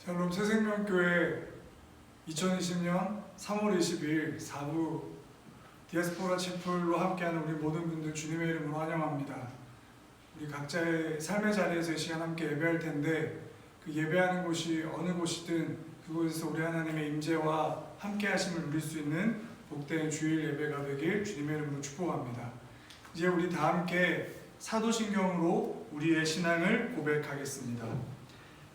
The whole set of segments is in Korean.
샬롬 새생명교회 2020년 3월 20일 4부 디아스포라 채플로 함께하는 우리 모든 분들 주님의 이름으로 환영합니다. 우리 각자의 삶의 자리에서 이 시간 함께 예배할 텐데 그 예배하는 곳이 어느 곳이든 그곳에서 우리 하나님의 임재와 함께 하심을 누릴 수 있는 복된 주일 예배가 되길 주님의 이름으로 축복합니다. 이제 우리 다 함께 사도신경으로 우리의 신앙을 고백하겠습니다.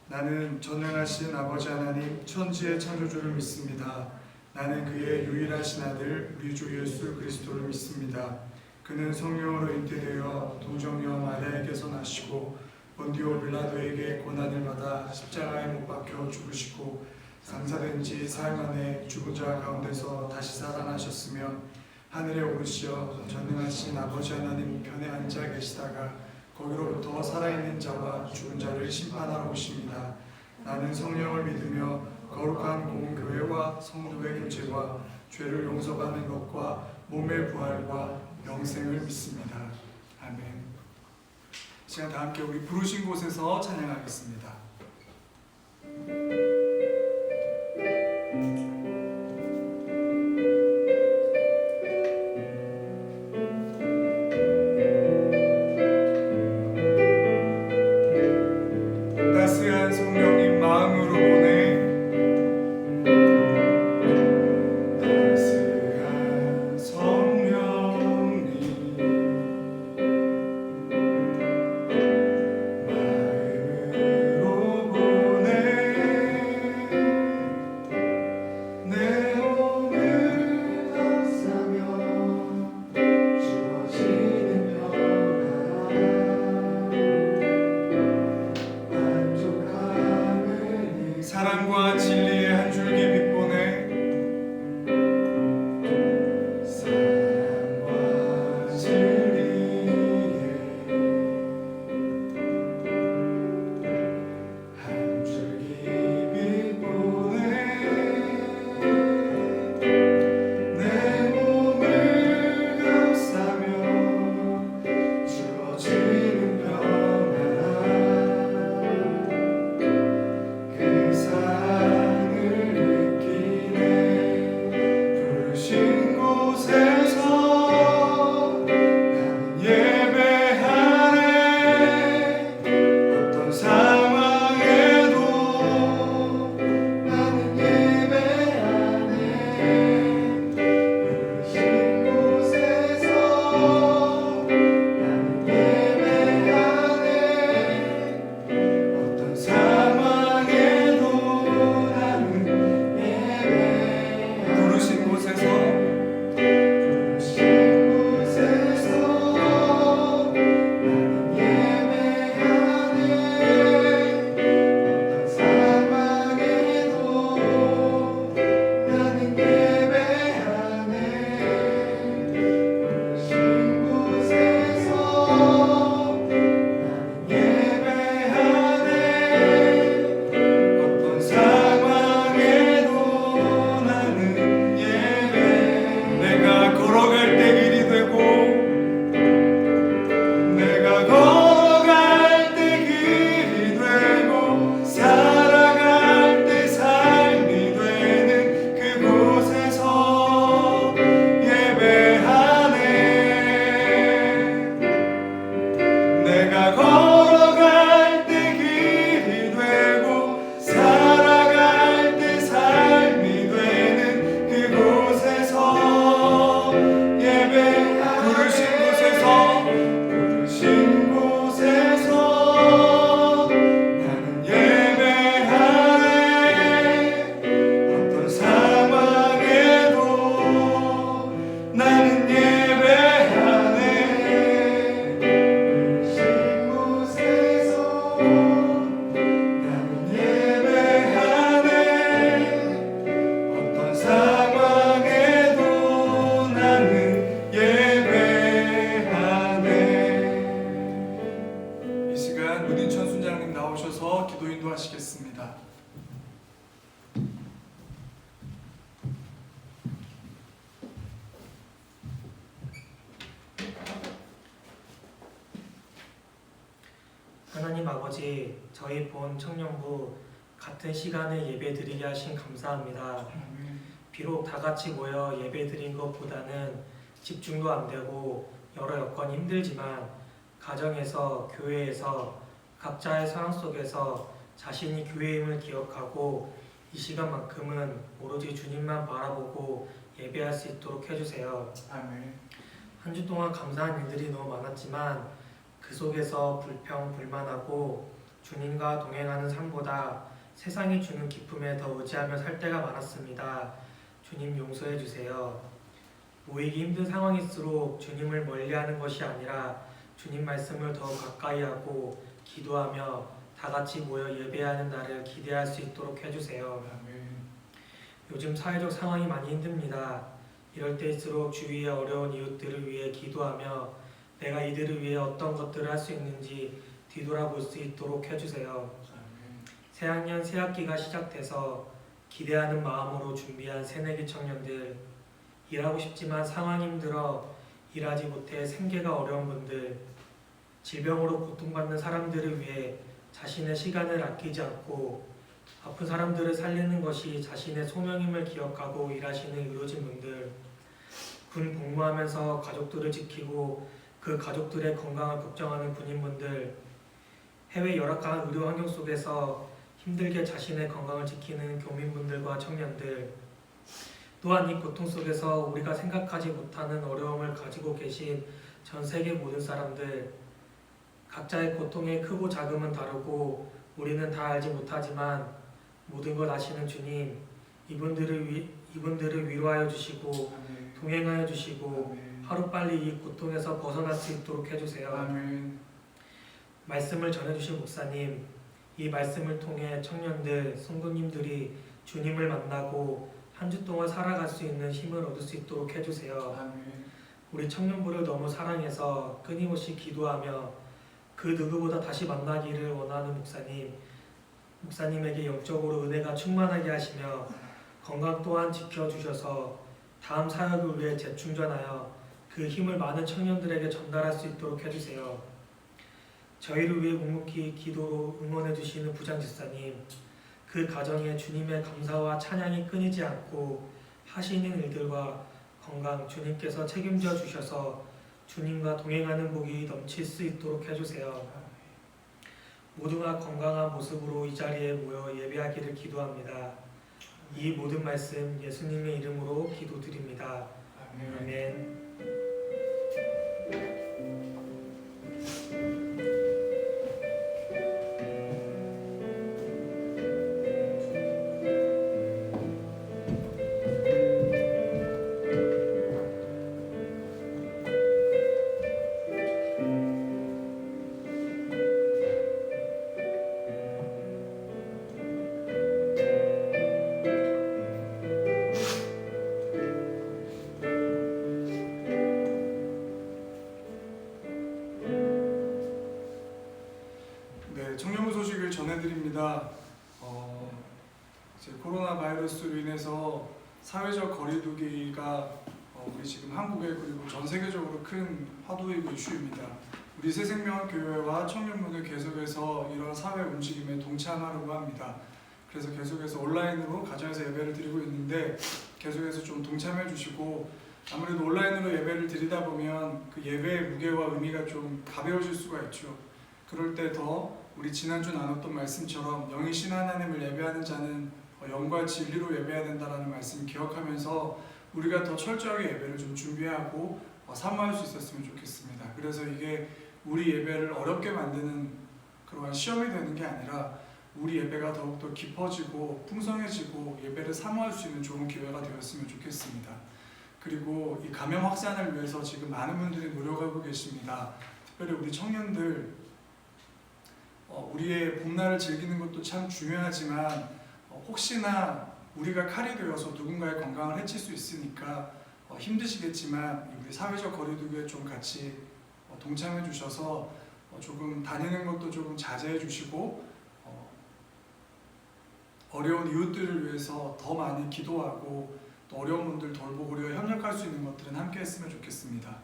나는 전능하신 아버지 하나님 천지의 창조주를 믿습니다. 나는 그의 유일하신 아들 우리 주 예수 그리스도를 믿습니다. 그는 성령으로 잉태되어 동정녀 마리아에게서 나시고 본디오 빌라도에게 고난을 받아 십자가에 못 박혀 죽으시고 장사된 지 사흘 만에 죽은 자 가운데서 다시 살아나셨으며 하늘에 오르시어 전능하신 아버지 하나님 편에 앉아 계시다가 거기로부터 살아있는 자와 죽은 자를 심판하러 오십니다. 나는 성령을 믿으며 거룩한 공교회와 성도의 교제와 죄를 용서받는 것과 몸의 부활과 영생을 믿습니다. 아멘. 시간 다 함께 우리 부르신 곳에서 찬양하겠습니다. 따스한 성령님 마음으로 보내 따스한 성령님 마음으로 보내 내 몸을 감싸며 주어지는 평안 사랑과 진리의 한 줄기 빛 보내 사랑과 진리의 한 줄기 빛 보내 내 몸을 감싸며 주어지는 평안 그 사랑을 느끼네 부르신 곳에서 나는 예배하네 어떤 상황에도 나는 예배하네 부르신 곳에서 나는 예배하네 어떤 상황에도 나는 예배하네 부르신 곳에서 나는 예배하네 어떤 상황에도 나는 예배하네 부르신 곳에서 나는 예배하네 어떤 상황에도 나는 예배 내가 걸어갈 때 길이 되고 내가 걸어갈 때 길이 되고 살아갈 때 삶이 되는 그곳에서 예배하네 내가 걸어갈 때 길이 되고 살아갈 때 삶이 되는 그곳에서 부르신 곳에서 나는 예배하네 어떤 상황에도 나는 예배하네 부르신 곳에서 나는 예배하네 어떤 상황에도 나는 예배하네. 이 시간 문인천 순장님 나오셔서 기도 인도하시겠습니다. 하나님 아버지, 저희 본 청년부 같은 시간에 예배드리게 하신 감사합니다. 비록 다 같이 모여 예배드린 것보다는 집중도 안 되고 여러 여건이 힘들지만 가정에서, 교회에서, 각자의 상황 속에서 자신이 교회임을 기억하고 이 시간만큼은 오로지 주님만 바라보고 예배할 수 있도록 해주세요. 아멘. 한 주 동안 감사한 일들이 너무 많았지만 그 속에서 불평, 불만하고 주님과 동행하는 삶보다 세상이 주는 기쁨에 더 의지하며 살 때가 많았습니다. 주님 용서해 주세요. 모이기 힘든 상황일수록 주님을 멀리하는 것이 아니라 주님 말씀을 더욱 가까이 하고 기도하며 다 같이 모여 예배하는 날을 기대할 수 있도록 해주세요. 아멘. 요즘 사회적 상황이 많이 힘듭니다. 이럴 때일수록 주위의 어려운 이웃들을 위해 기도하며 내가 이들을 위해 어떤 것들을 할 수 있는지 뒤돌아볼 수 있도록 해주세요. 아멘. 새학년 새학기가 시작돼서 기대하는 마음으로 준비한 새내기 청년들, 일하고 싶지만 상황이 힘들어 일하지 못해 생계가 어려운 분들, 질병으로 고통받는 사람들을 위해 자신의 시간을 아끼지 않고 아픈 사람들을 살리는 것이 자신의 소명임을 기억하고 일하시는 의료진분들, 군 복무하면서 가족들을 지키고 그 가족들의 건강을 걱정하는 군인분들, 해외 열악한 의료 환경 속에서 힘들게 자신의 건강을 지키는 교민분들과 청년들, 또한 이 고통 속에서 우리가 생각하지 못하는 어려움을 가지고 계신 전 세계 모든 사람들, 각자의 고통의 크고 작음은 다르고 우리는 다 알지 못하지만 모든 것 아시는 주님, 이분들을 위로하여 주시고 아멘. 동행하여 주시고 아멘. 하루빨리 이 고통에서 벗어날 수 있도록 해주세요. 아멘. 말씀을 전해주신 목사님, 이 말씀을 통해 청년들, 성도님들이 주님을 만나고 한 주 동안 살아갈 수 있는 힘을 얻을 수 있도록 해주세요. 아멘. 우리 청년부를 너무 사랑해서 끊임없이 기도하며 그 누구보다 다시 만나기를 원하는 목사님에게 영적으로 은혜가 충만하게 하시며 건강 또한 지켜주셔서 다음 사역을 위해 재충전하여 그 힘을 많은 청년들에게 전달할 수 있도록 해주세요. 저희를 위해 묵묵히 기도로 응원해 주시는 부장집사님, 그 가정에 주님의 감사와 찬양이 끊이지 않고 하시는 일들과 건강 주님께서 책임져 주셔서 주님과 동행하는 복이 넘칠 수 있도록 해주세요. 모두가 건강한 모습으로 이 자리에 모여 예배하기를 기도합니다. 이 모든 말씀 예수님의 이름으로 기도드립니다. 아멘. 아멘. 네, 청년부 소식을 전해드립니다. 이제 코로나 바이러스로 인해서 사회적 거리두기가 우리 지금 한국에 그리고 전 세계적으로 큰 화두이고 이슈입니다. 우리 새생명교회와 청년부는 계속해서 이런 사회 움직임에 동참하려고 합니다. 그래서 계속해서 온라인으로 가정에서 예배를 드리고 있는데 계속해서 좀 동참해 주시고, 아무래도 온라인으로 예배를 드리다 보면 그 예배의 무게와 의미가 좀 가벼워질 수가 있죠. 그럴 때 더 우리 지난주 나눴던 말씀처럼 영이 신 하나님을 예배하는 자는 영과 진리로 예배해야 된다는 말씀 기억하면서 우리가 더 철저하게 예배를 좀 준비하고 사모할 수 있었으면 좋겠습니다. 그래서 이게 우리 예배를 어렵게 만드는 그러한 시험이 되는 게 아니라 우리 예배가 더욱더 깊어지고 풍성해지고 예배를 사모할 수 있는 좋은 기회가 되었으면 좋겠습니다. 그리고 이 감염 확산을 위해서 지금 많은 분들이 노력하고 계십니다. 특별히 우리 청년들, 우리의 봄날을 즐기는 것도 참 중요하지만 혹시나 우리가 칼이 되어서 누군가의 건강을 해칠 수 있으니까 힘드시겠지만 우리 사회적 거리두기에 좀 같이 동참해 주셔서 조금 다니는 것도 조금 자제해 주시고 어려운 이웃들을 위해서 더 많이 기도하고 또 어려운 분들 돌보고 협력할 수 있는 것들은 함께 했으면 좋겠습니다.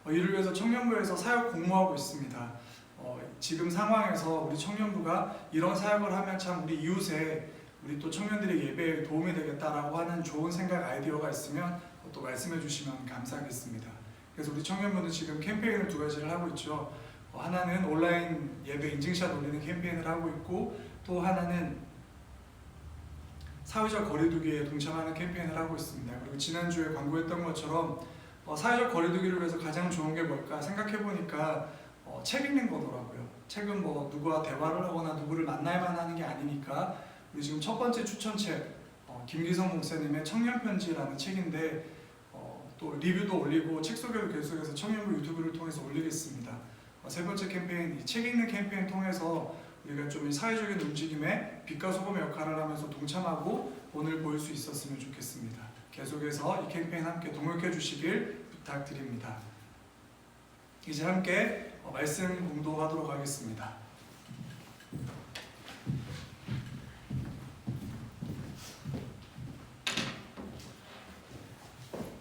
이를 위해서 청년부에서 사역 공모하고 있습니다. 지금 상황에서 우리 청년부가 이런 사역을 하면 참 우리 이웃에 우리 또 청년들의 예배에 도움이 되겠다라고 하는 좋은 생각 아이디어가 있으면 또 말씀해 주시면 감사하겠습니다. 그래서 우리 청년부는 지금 캠페인을 두 가지를 하고 있죠. 하나는 온라인 예배 인증샷 올리는 캠페인을 하고 있고 또 하나는 사회적 거리두기에 동참하는 캠페인을 하고 있습니다. 그리고 지난주에 광고했던 것처럼 사회적 거리두기를 위해서 가장 좋은 게 뭘까 생각해보니까 책 읽는 거더라고요. 책은 뭐 누구와 대화를 하거나 누구를 만나야만 하는 게 아니니까 우리 지금 첫 번째 추천책 김기성 목사님의 청년편지라는 책인데 또 리뷰도 올리고 책 소개도 계속해서 청년부 유튜브를 통해서 올리겠습니다. 세 번째 캠페인, 이 책 읽는 캠페인 통해서 우리가 좀 이 사회적인 움직임에 빛과 소금의 역할을 하면서 동참하고 본을 보일 수 있었으면 좋겠습니다. 계속해서 이 캠페인 함께 동역해 주시길 부탁드립니다. 이제 함께 말씀 공독하도록 하겠습니다.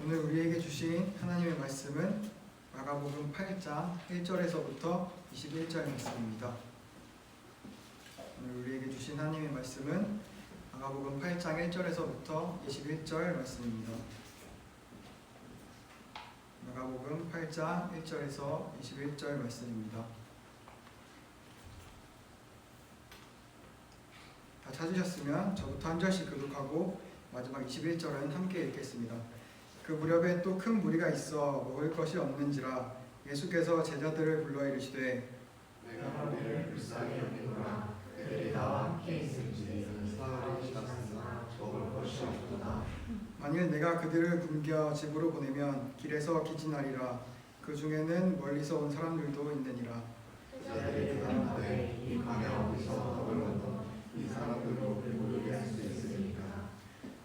오늘 우리에게 주신 하나님의 말씀은 마가복음 8장 1절에서부터 21절 말씀입니다. 오늘 우리에게 주신 하나님의 말씀은 마가복음 8장 1절에서부터 21절 말씀입니다. 마가복음 8장 1절에서 21절 말씀입니다. 다 찾으셨으면 저부터 한 절씩 교독하고 마지막 21절은 함께 읽겠습니다. 그 무렵에 또 큰 무리가 있어 먹을 것이 없는지라 예수께서 제자들을 불러 이르시되 내가 너희를 불쌍히 여기노라. 그들이 나와 함께 있을지 사흘이 지났으나 먹을 것이 없도다. 만일 내가 그들을 굶겨 집으로 보내면 길에서 기진하리라. 그 중에는 멀리서 온 사람들도 있느니라. 제자들이 대답하되 이 밤에 어디서 먹을 것도 이 사람들로 배부르게 할 수 있으리까.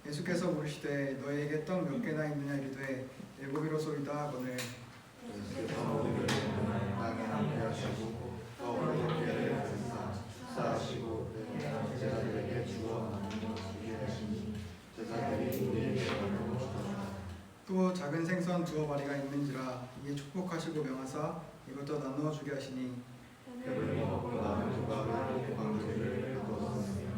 예수께서 물으시되 너희에게 떡 몇 개나 있느냐 이르되 7이로소이다 하거늘 예수께서 우리를 땅에 함께 하시고 떡을 6개를 드사 축사하시고 제자들에게 주어 나누게 하시니 제자들이 우리에게 나누어 주더라. 또 작은 생선 2마리가 있는지라 이에 축복하시고 명하사 이것도 나누어 주게 하시니 배불리 먹고 남은 조각을 광주를 거두었으며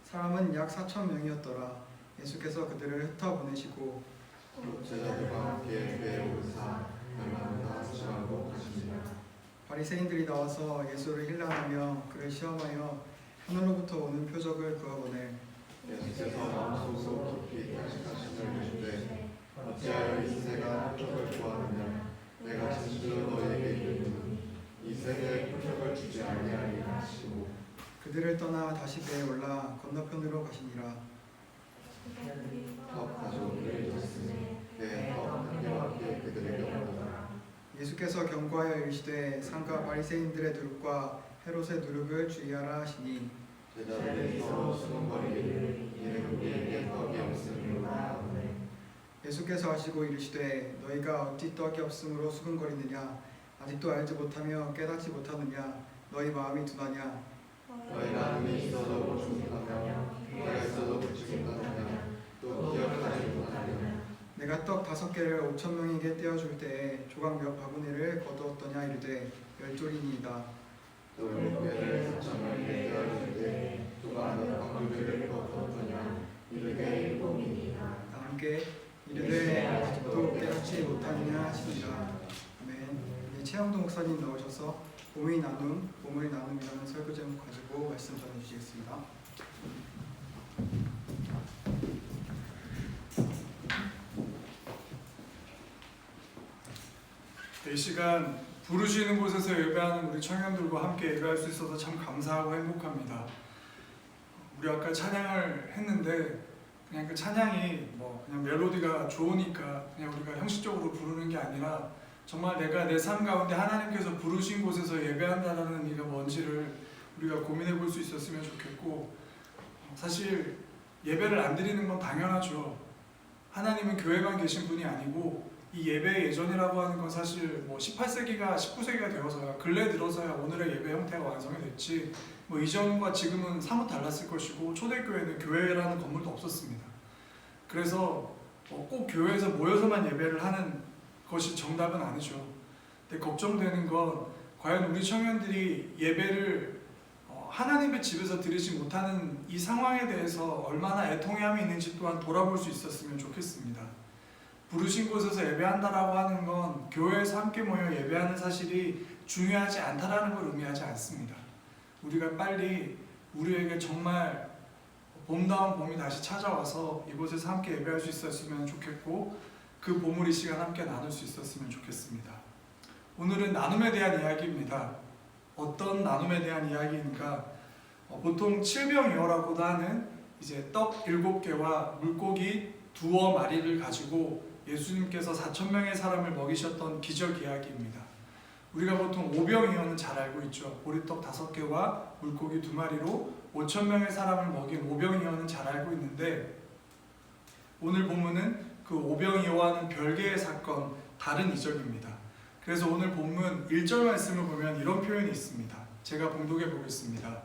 사람은 약 4,000명이었더라. 예수께서 그들을 흩어 보내시고 제자들과 함께 배에 오르사 얼마나 수고하고 가시니라. 바리새인들이 나와서 예수를 힐난하며 그를 시험하여 하늘로부터 오는 표적을 구하거늘 예수께서 마음속으로 깊이 탄식하심을 주되 어찌하여 이 세가 표적을 구하느냐. 내가 진실로 너희에게 이르노니 이 세대에 표적을 주지 아니하리라 하시고 그들을 떠나 다시 배에 올라 건너편으로 가시니라. 떡 가져오기를 줬으니 배에 떡 한 개밖에 그들에게 없더라. 예수께서 경고하여 이르시되 상가 바리새인들의 누룩과 헤롯의 누룩을 주의하라 하시니 제자들이 서로 수군거리기를 이는 우리에게 떡이 없음이로다 하거늘. 예수께서 하시고 이르시되 너희가 어찌 떡이 없으므로 수군거리느냐. 아직도 알지 못하며 깨닫지 못하느냐. 너희 마음이 둔하냐. 너희가 눈이 있어도 보지 못하며 귀가 있어도 듣지 못하느냐. 또 기억하지 못하느냐. 내가 떡 5개를 5,000명에게 떼어줄 때에 조각 몇 바구니를 거두었더냐 이르되 10조리니이다. 또 7개를 4,000명에게 떼어줄 때 조각 몇 광주를 거두었더냐. 이르되 7이니이다. 다 함께 이르되 아직도 깨닫지 못하느냐 하시니라. 아멘. 네, 최영도 목사님 나오셔서 봄의 나눔, 봄의 나눔이라는 설교 제목 가지고 말씀 전해주시겠습니다. 이 시간 부르시는 곳에서 예배하는 우리 청년들과 함께 예배할 수 있어서 참 감사하고 행복합니다. 우리 아까 찬양을 했는데 그냥 그 찬양이 그냥 멜로디가 좋으니까 그냥 우리가 형식적으로 부르는 게 아니라 정말 내가 내 삶 가운데 하나님께서 부르신 곳에서 예배한다는 의미가 뭔지를 우리가 고민해 볼 수 있었으면 좋겠고, 사실 예배를 안 드리는 건 당연하죠. 하나님은 교회만 계신 분이 아니고 이 예배의 예전이라고 하는 건 사실 18세기가 19세기가 되어서야 근래 들어서야 오늘의 예배 형태가 완성이 됐지 이전과 지금은 사뭇 달랐을 것이고 초대교회는 교회라는 건물도 없었습니다. 그래서 꼭 교회에서 모여서만 예배를 하는 것이 정답은 아니죠. 근데 걱정되는 건 과연 우리 청년들이 예배를 하나님의 집에서 드리지 못하는 이 상황에 대해서 얼마나 애통해함이 있는지 또한 돌아볼 수 있었으면 좋겠습니다. 부르신 곳에서 예배한다라고 하는 건 교회에서 함께 모여 예배하는 사실이 중요하지 않다라는 걸 의미하지 않습니다. 우리가 빨리 우리에게 정말 봄다운 봄이 다시 찾아와서 이곳에서 함께 예배할 수 있었으면 좋겠고, 그 보물 이 시간 함께 나눌 수 있었으면 좋겠습니다. 오늘은 나눔에 대한 이야기입니다. 어떤 나눔에 대한 이야기인가? 보통 칠병이어라고도 하는 이제 떡 7개와 물고기 2마리를 가지고 예수님께서 4,000명의 사람을 먹이셨던 기적 이야기입니다. 우리가 보통 오병이어는 잘 알고 있죠. 보리떡 5개와 물고기 2마리로 5,000명의 사람을 먹인 오병이어는 잘 알고 있는데, 오늘 본문은 그 오병이어와는 별개의 사건, 다른 이적입니다. 그래서 오늘 본문 1절 말씀을 보면 이런 표현이 있습니다. 제가 봉독해 보겠습니다.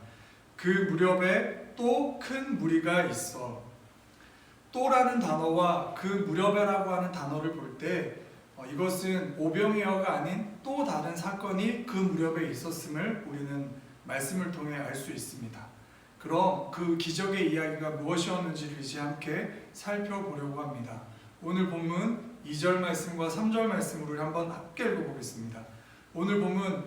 그 무렵에 또 큰 무리가 있어. 또라는 단어와 그 무렵에라고 하는 단어를 볼 때 이것은 오병이어가 아닌 또 다른 사건이 그 무렵에 있었음을 우리는 말씀을 통해 알 수 있습니다. 그럼 그 기적의 이야기가 무엇이었는지를 이제 함께 살펴보려고 합니다. 오늘 본문 2절 말씀과 3절 말씀으로 한번 함께 읽어보겠습니다. 오늘 본문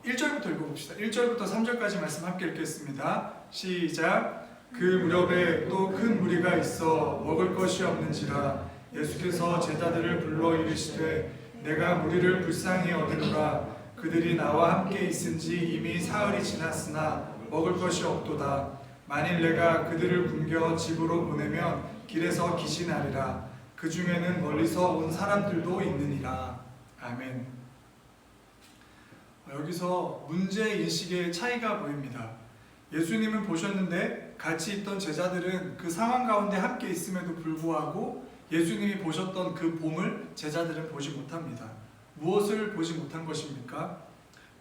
1절부터 읽어봅시다. 1절부터 3절까지 말씀 함께 읽겠습니다. 시작. 그 무렵에 또 큰 무리가 있어 먹을 것이 없는지라 예수께서 제자들을 불러 이르시되 내가 무리를 불쌍히 여기노라. 그들이 나와 함께 있은지 이미 사흘이 지났으나 먹을 것이 없도다. 만일 내가 그들을 굶겨 집으로 보내면 길에서 기진하리라. 그 중에는 멀리서 온 사람들도 있느니라. 아멘. 여기서 문제인식의 차이가 보입니다. 예수님은 보셨는데 같이 있던 제자들은 그 상황 가운데 함께 있음에도 불구하고 예수님이 보셨던 그 봄을 제자들은 보지 못합니다. 무엇을 보지 못한 것입니까?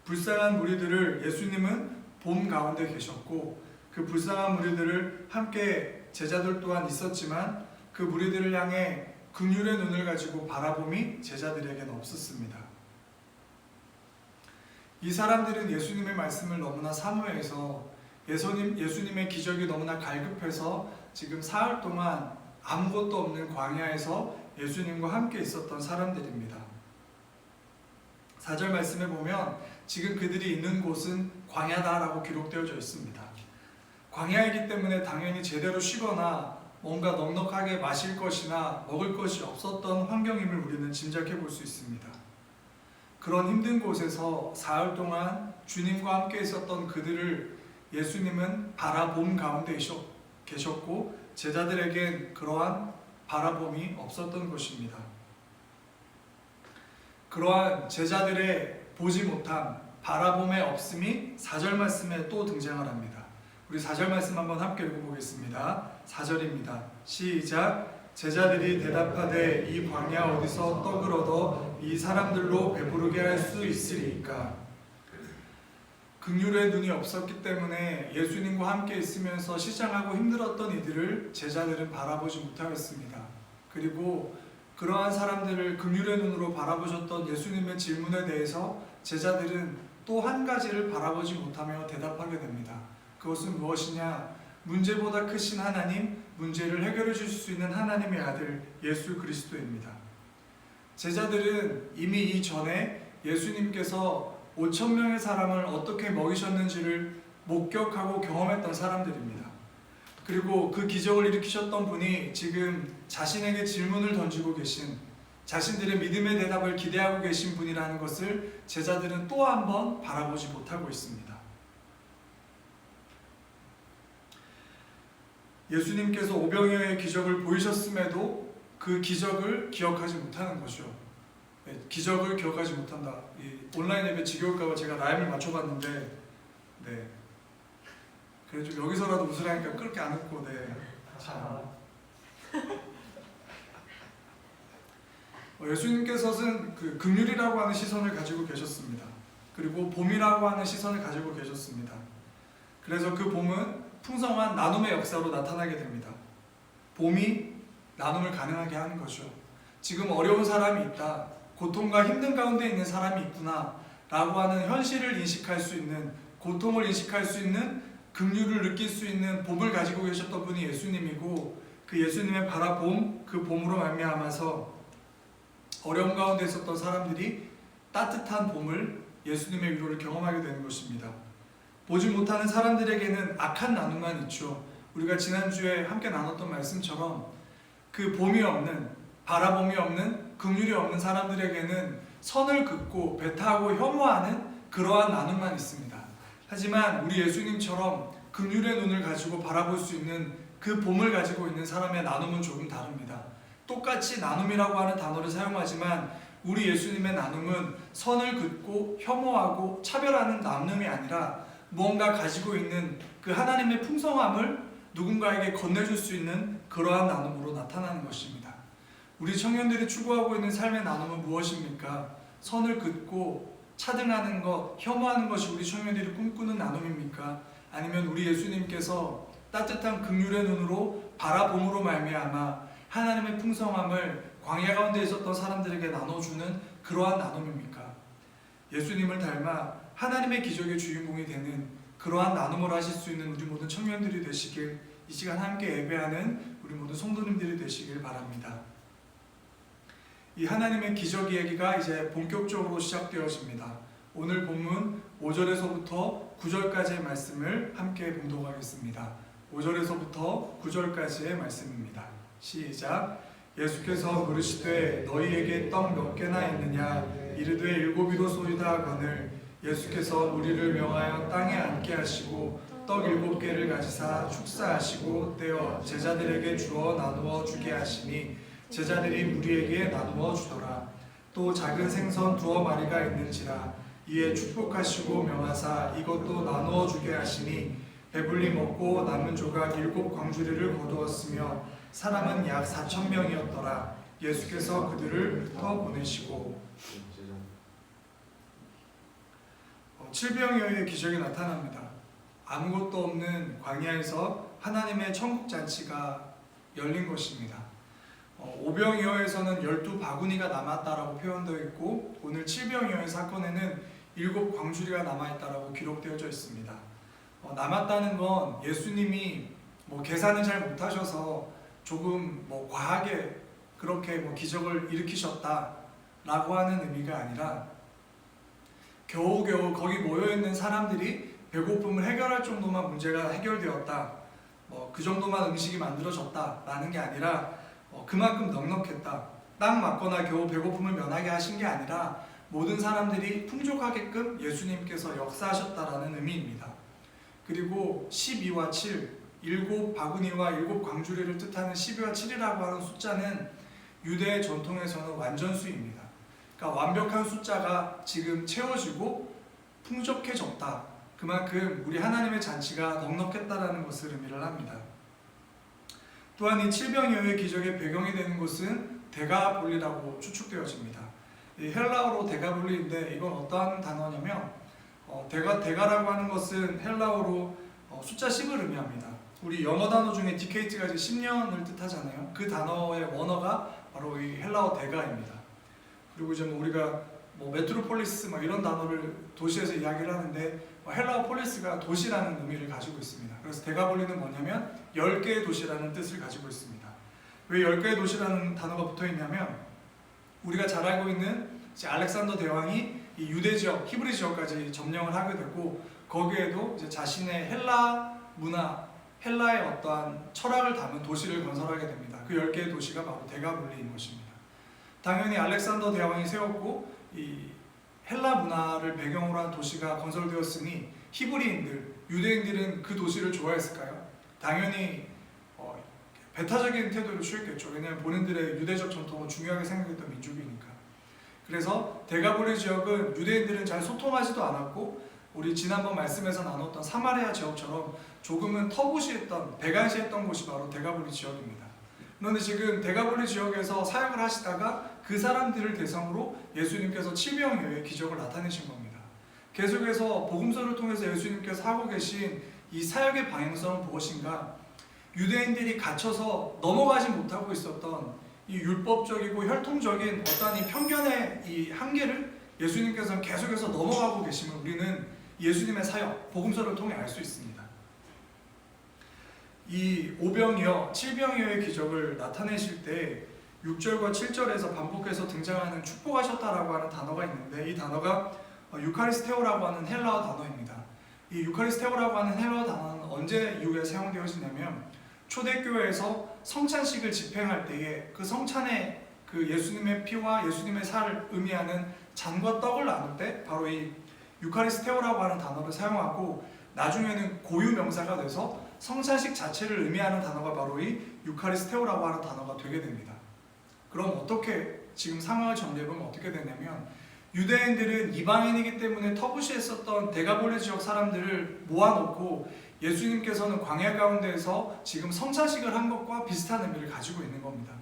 불쌍한 무리들을 예수님은 봄 가운데 계셨고, 그 불쌍한 무리들을 함께 제자들 또한 있었지만 그 무리들을 향해 긍휼의 눈을 가지고 바라봄이 제자들에게는 없었습니다. 이 사람들은 예수님의 말씀을 너무나 사모해서 예수님의 기적이 너무나 갈급해서 지금 사흘 동안 아무것도 없는 광야에서 예수님과 함께 있었던 사람들입니다. 4절 말씀에 보면 지금 그들이 있는 곳은 광야다라고 기록되어져 있습니다. 광야이기 때문에 당연히 제대로 쉬거나 뭔가 넉넉하게 마실 것이나 먹을 것이 없었던 환경임을 우리는 짐작해 볼 수 있습니다. 그런 힘든 곳에서 사흘 동안 주님과 함께 있었던 그들을 예수님은 바라봄 가운데 계셨고 제자들에겐 그러한 바라봄이 없었던 것입니다. 그러한 제자들의 보지 못함, 바라봄의 없음이 4절 말씀에 또 등장을 합니다. 우리 4절 말씀 한번 함께 읽어보겠습니다. 4절입니다. 시작. 제자들이 대답하되 이 광야 어디서 떡을 얻어 이 사람들로 배부르게 할 수 있으리까? 긍휼의 눈이 없었기 때문에 예수님과 함께 있으면서 시장하고 힘들었던 이들을 제자들은 바라보지 못하였습니다. 그리고 그러한 사람들을 긍휼의 눈으로 바라보셨던 예수님의 질문에 대해서 제자들은 또 한 가지를 바라보지 못하며 대답하게 됩니다. 그것은 무엇이냐? 문제보다 크신 하나님, 문제를 해결해 주실 수 있는 하나님의 아들 예수 그리스도입니다. 제자들은 이미 이전에 예수님께서 5,000명의 사람을 어떻게 먹이셨는지를 목격하고 경험했던 사람들입니다. 그리고 그 기적을 일으키셨던 분이 지금 자신에게 질문을 던지고 계신, 자신들의 믿음의 대답을 기대하고 계신 분이라는 것을 제자들은 또 한 번 바라보지 못하고 있습니다. 예수님께서 오병이어의 기적을 보이셨음에도 그 기적을 기억하지 못하는 것이죠. 네, 기적을 기억하지 못한다. 이 온라인 예배 지겨울까봐 제가 라임을 맞춰봤는데, 네. 그래도 여기서라도 웃으라니까 그렇게 안 웃고, 네. 참. 예수님께서는 그 긍휼이라고 하는 시선을 가지고 계셨습니다. 그리고 봄이라고 하는 시선을 가지고 계셨습니다. 그래서 그 봄은 풍성한 나눔의 역사로 나타나게 됩니다. 봄이 나눔을 가능하게 하는 거죠. 지금 어려운 사람이 있다. 고통과 힘든 가운데 있는 사람이 있구나. 라고 하는 현실을 인식할 수 있는, 고통을 인식할 수 있는, 긍휼을 느낄 수 있는 봄을 가지고 계셨던 분이 예수님이고, 그 예수님의 바라봄, 그 봄으로 말미암아서 어려움 가운데 있었던 사람들이 따뜻한 봄을, 예수님의 위로를 경험하게 되는 것입니다. 보지 못하는 사람들에게는 악한 나눔만 있죠. 우리가 지난주에 함께 나눴던 말씀처럼 그 봄이 없는, 바라봄이 없는, 긍휼이 없는 사람들에게는 선을 긋고 배타하고 혐오하는 그러한 나눔만 있습니다. 하지만 우리 예수님처럼 긍휼의 눈을 가지고 바라볼 수 있는 그 봄을 가지고 있는 사람의 나눔은 조금 다릅니다. 똑같이 나눔이라고 하는 단어를 사용하지만 우리 예수님의 나눔은 선을 긋고 혐오하고 차별하는 나눔이 아니라 무언가 가지고 있는 그 하나님의 풍성함을 누군가에게 건네줄 수 있는 그러한 나눔으로 나타나는 것입니다. 우리 청년들이 추구하고 있는 삶의 나눔은 무엇입니까? 선을 긋고 차등하는 것, 혐오하는 것이 우리 청년들이 꿈꾸는 나눔입니까? 아니면 우리 예수님께서 따뜻한 긍휼의 눈으로 바라봄으로 말미암아 하나님의 풍성함을 광야 가운데 있었던 사람들에게 나눠주는 그러한 나눔입니까? 예수님을 닮아 하나님의 기적의 주인공이 되는 그러한 나눔을 하실 수 있는 우리 모든 청년들이 되시길, 이 시간 함께 예배하는 우리 모든 성도님들이 되시길 바랍니다. 이 하나님의 기적 이야기가 이제 본격적으로 시작되어집니다. 오늘 본문 5절에서부터 9절까지의 말씀을 함께 봉독하겠습니다. 5절에서부터 9절까지의 말씀입니다. 시작. 예수께서 물으시되 너희에게 떡 몇 개나 있느냐? 이르되 7이로소이다 하거늘 예수께서 무리를 명하여 땅에 앉게 하시고 떡 7개를 가지사 축사하시고 떼어 제자들에게 주어 나누어 주게 하시니 제자들이 무리에게 나누어 주더라. 또 작은 생선 2마리가 있는지라 이에 축복하시고 명하사 이것도 나누어 주게 하시니 배불리 먹고 남은 조각 7 광주리를 거두었으며 사람은 약 4,000명이었더라. 예수께서 그들을 흩어 보내시고 7병이어의 기적이 나타납니다. 아무것도 없는 광야에서 하나님의 천국 잔치가 열린 것입니다. 5병이어에서는 12바구니가 남았다라고 표현되어 있고 오늘 7병이어의 사건에는 7 광주리가 남아있다라고 기록되어져 있습니다. 남았다는 건 예수님이 계산을 잘 못하셔서 조금 과하게 그렇게 기적을 일으키셨다라고 하는 의미가 아니라 겨우겨우 거기 모여있는 사람들이 배고픔을 해결할 정도만 문제가 해결되었다, 그 정도만 음식이 만들어졌다라는 게 아니라 그만큼 넉넉했다, 딱 맞거나 겨우 배고픔을 면하게 하신 게 아니라 모든 사람들이 풍족하게끔 예수님께서 역사하셨다라는 의미입니다. 그리고 12와 7, 7바구니와 7 광주리를 뜻하는 12와 7이라고 하는 숫자는 유대 전통에서는 완전수입니다. 그러니까 완벽한 숫자가 지금 채워지고 풍족해졌다. 그만큼 우리 하나님의 잔치가 넉넉했다라는 것을 의미를 합니다. 또한 이 7병이어의 기적의 배경이 되는 곳은 데가볼리라고 추측되어집니다. 이 헬라어로 데가볼리인데 이건 어떠한 단어냐면 데가라고 하는 것은 헬라어로 숫자 10을 의미합니다. 우리 영어 단어 중에 디케이트가 이제 10년을 뜻하잖아요. 그 단어의 원어가 바로 이 헬라어 데가입니다. 그리고 이제 우리가 메트로폴리스 이런 단어를 도시에서 이야기를 하는데 헬라어 폴리스가 도시라는 의미를 가지고 있습니다. 그래서 데가볼리는 뭐냐면 10개의 도시라는 뜻을 가지고 있습니다. 왜 10개의 도시라는 단어가 붙어 있냐면 우리가 잘 알고 있는 이제 알렉산더 대왕이 이 유대 지역, 히브리 지역까지 점령을 하게 되고 거기에도 이제 자신의 헬라 문화, 헬라의 어떠한 철학을 담은 도시를 건설하게 됩니다. 그 10개의 도시가 바로 데가볼리인 것입니다. 당연히 알렉산더 대왕이 세웠고 이 헬라 문화를 배경으로 한 도시가 건설되었으니 히브리인들, 유대인들은 그 도시를 좋아했을까요? 당연히 배타적인 태도를 취했겠죠. 왜냐하면 본인들의 유대적 전통을 중요하게 생각했던 민족이니까. 그래서 데가볼리 지역은 유대인들은 잘 소통하지도 않았고 우리 지난번 말씀에서 나눴던 사마리아 지역처럼 조금은 터부시했던, 배관시했던 곳이 바로 데가볼리 지역입니다. 그런데 지금 데가볼리 지역에서 사역을 하시다가 그 사람들을 대상으로 예수님께서 7병이어의 기적을 나타내신 겁니다. 계속해서 복음서를 통해서 예수님께서 하고 계신 이 사역의 방향성은 무엇인가? 유대인들이 갇혀서 넘어가지 못하고 있었던 이 율법적이고 혈통적인 어떠한 이 편견의 이 한계를 예수님께서는 계속해서 넘어가고 계심을 우리는 예수님의 사역, 복음서를 통해 알 수 있습니다. 이 오병이어, 칠병이어의 기적을 나타내실 때 6절과 7절에서 반복해서 등장하는 축복하셨다라고 하는 단어가 있는데, 이 단어가 유카리스테오라고 하는 헬라어 단어입니다. 이 유카리스테오라고 하는 헬라어 단어는 언제 이후에 사용되어지냐면, 초대교회에서 성찬식을 집행할 때에 그 성찬에 그 예수님의 피와 예수님의 살을 의미하는 잔과 떡을 나눌 때 바로 이 유카리스테오라고 하는 단어를 사용하고, 나중에는 고유 명사가 돼서 성찬식 자체를 의미하는 단어가 바로 이 유카리스테오라고 하는 단어가 되게 됩니다. 그럼 어떻게 지금 상황을 정리해보면 어떻게 되냐면, 유대인들은 이방인이기 때문에 터부시에 있었던 데가볼리 지역 사람들을 모아놓고 예수님께서는 광야 가운데에서 지금 성찬식을 한 것과 비슷한 의미를 가지고 있는 겁니다.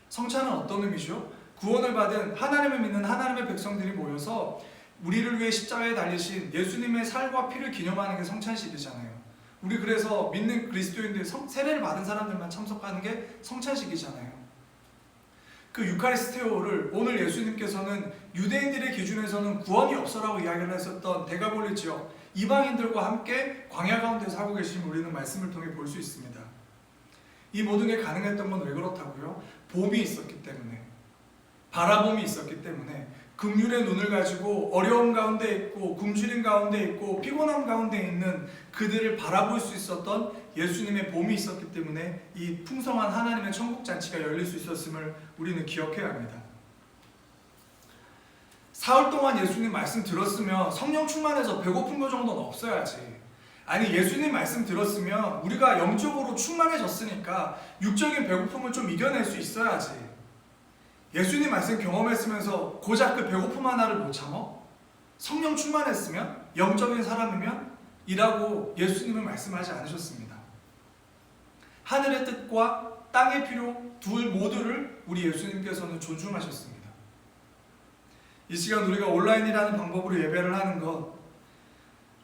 성찬은 어떤 의미죠? 구원을 받은 하나님을 믿는 하나님의 백성들이 모여서 우리를 위해 십자가에 달리신 예수님의 살과 피를 기념하는 게 성찬식이잖아요. 우리 그래서 믿는 그리스도인들, 세례를 받은 사람들만 참석하는 게 성찬식이잖아요. 그 유카리스테오를 오늘 예수님께서는 유대인들의 기준에서는 구원이 없어라고 이야기를 했었던 데가볼리 지역 이방인들과 함께 광야 가운데서 하고 계신 우리는 말씀을 통해 볼 수 있습니다. 이 모든 게 가능했던 건 왜 그렇다고요? 봄이 있었기 때문에, 바라봄이 있었기 때문에, 긍휼의 눈을 가지고 어려움 가운데 있고 굶주림 가운데 있고 피곤함 가운데 있는 그들을 바라볼 수 있었던 예수님의 봄이 있었기 때문에 이 풍성한 하나님의 천국잔치가 열릴 수 있었음을 우리는 기억해야 합니다. 사흘 동안 예수님 말씀 들었으면 성령 충만해서 배고픈 거 정도는 없어야지. 아니, 예수님 말씀 들었으면 우리가 영적으로 충만해졌으니까 육적인 배고픔을 좀 이겨낼 수 있어야지. 예수님 말씀 경험했으면서 고작 그 배고픔 하나를 못 참어? 성령 충만했으면, 영적인 사람이면 이라고 예수님은 말씀하지 않으셨습니다. 하늘의 뜻과 땅의 필요 둘 모두를 우리 예수님께서는 존중하셨습니다. 이 시간 우리가 온라인이라는 방법으로 예배를 하는 것,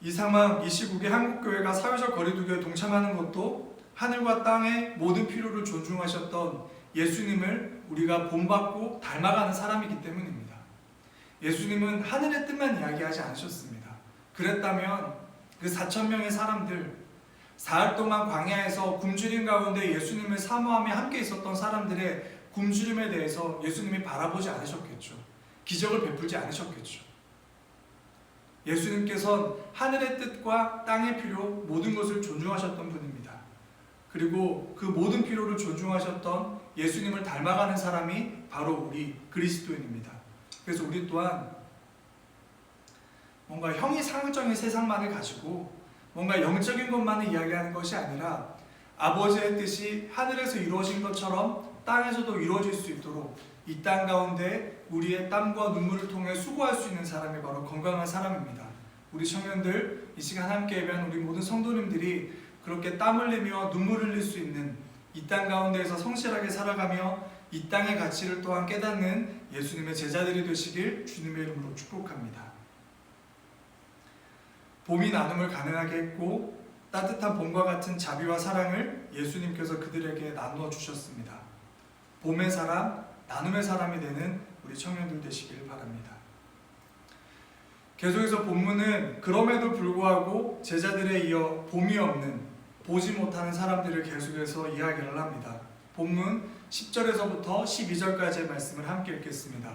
이 상황, 이 시국에 한국교회가 사회적 거리두기에 동참하는 것도 하늘과 땅의 모든 필요를 존중하셨던 예수님을 우리가 본받고 닮아가는 사람이기 때문입니다. 예수님은 하늘의 뜻만 이야기하지 않으셨습니다. 그랬다면 그 4,000명의 사람들, 사흘 동안 광야에서 굶주림 가운데 예수님을 사모하며 함께 있었던 사람들의 굶주림에 대해서 예수님이 바라보지 않으셨겠죠. 기적을 베풀지 않으셨겠죠. 예수님께서는 하늘의 뜻과 땅의 필요 모든 것을 존중하셨던 분입니다. 그리고 그 모든 필요를 존중하셨던 예수님을 닮아가는 사람이 바로 우리 그리스도인입니다. 그래서 우리 또한 뭔가 형이상적인 세상만을 가지고 뭔가 영적인 것만을 이야기하는 것이 아니라 아버지의 뜻이 하늘에서 이루어진 것처럼 땅에서도 이루어질 수 있도록 이 땅 가운데 우리의 땀과 눈물을 통해 수고할 수 있는 사람이 바로 건강한 사람입니다. 우리 청년들, 이 시간 함께 예배한 우리 모든 성도님들이 그렇게 땀 흘리며 눈물 흘릴 수 있는 이 땅 가운데에서 성실하게 살아가며 이 땅의 가치를 또한 깨닫는 예수님의 제자들이 되시길 주님의 이름으로 축복합니다. 봄이 나눔을 가능하게 했고 따뜻한 봄과 같은 자비와 사랑을 예수님께서 그들에게 나누어 주셨습니다. 봄의 사람, 나눔의 사람이 되는 우리 청년들 되시길 바랍니다. 계속해서 본문은 그럼에도 불구하고 제자들에 이어 봄이 없는, 보지 못하는 사람들을 계속해서 이야기를 합니다. 본문 10절에서부터 12절까지의 말씀을 함께 읽겠습니다.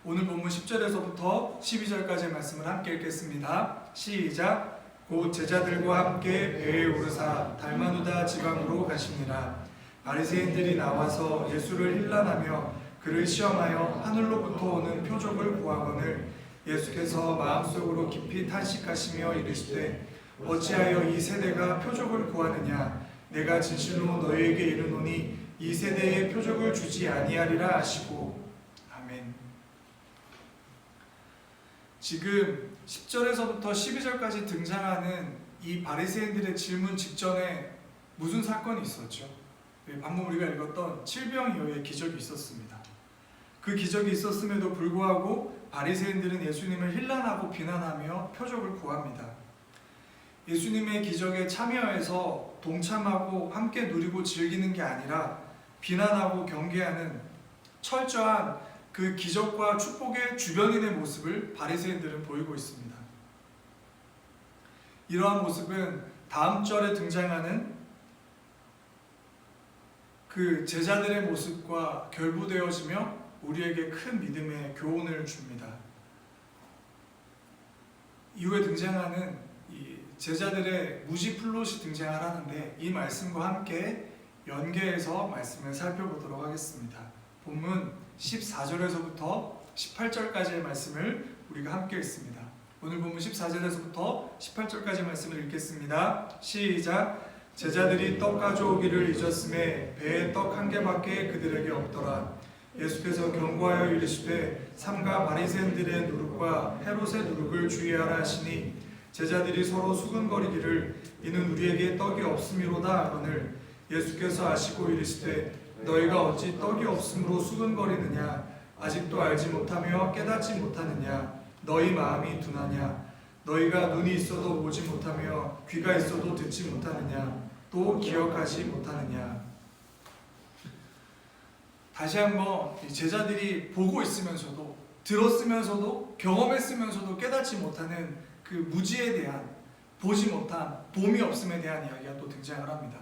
오늘 본문 10절에서부터 12절까지의 말씀을 함께 읽겠습니다. 시작. 곧 제자들과 함께 배에 오르사 달마누다 지방으로 가시니라. 바리새인들이 나와서 예수를 힐난하며 그를 시험하여 하늘로부터 오는 표적을 구하거늘 예수께서 마음속으로 깊이 탄식하시며 이르시되 어찌하여 이 세대가 표적을 구하느냐. 내가 진실로 너희에게 이르노니 이 세대에 표적을 주지 아니하리라 하시고. 아멘. 지금 10절에서부터 12절까지 등장하는 이 바리새인들의 질문 직전에 무슨 사건이 있었죠? 방금 우리가 읽었던 칠병이어의 기적이 있었습니다. 그 기적이 있었음에도 불구하고 바리새인들은 예수님을 힐난하고 비난하며 표적을 구합니다. 예수님의 기적에 참여해서 동참하고 함께 누리고 즐기는 게 아니라 비난하고 경계하는 철저한 그 기적과 축복의 주변인의 모습을 바리새인들은 보이고 있습니다. 이러한 모습은 다음 절에 등장하는 그 제자들의 모습과 결부되어지며 우리에게 큰 믿음의 교훈을 줍니다. 이후에 등장하는 이 제자들의 무지 플롯이 등장을 하는데 이 말씀과 함께 연계해서 말씀을 살펴보도록 하겠습니다. 본문 14절에서부터 18절까지의 말씀을 우리가 함께 읽습니다. 오늘 본문 14절에서부터 18절까지 말씀을 읽겠습니다. 시작. 제자들이 떡 가져오기를 잊었음에 배에 떡 한 개밖에 그들에게 없더라. 예수께서 경고하여 이르시되 삼가 바리새인들의 누룩과 헤롯의 누룩을 주의하라 하시니 제자들이 서로 수근거리기를 이는 우리에게 떡이 없음이로다 하거늘 예수께서 아시고 이르시되 너희가 어찌 떡이 없음으로 수근거리느냐 아직도 알지 못하며 깨닫지 못하느냐 너희 마음이 둔하냐 너희가 눈이 있어도 보지 못하며 귀가 있어도 듣지 못하느냐 또 기억하지 못하느냐. 다시 한번 제자들이 보고 있으면서도 들었으면서도 경험했으면서도 깨닫지 못하는 그 무지에 대한 보지 못한 봄이 없음에 대한 이야기가 또 등장을 합니다.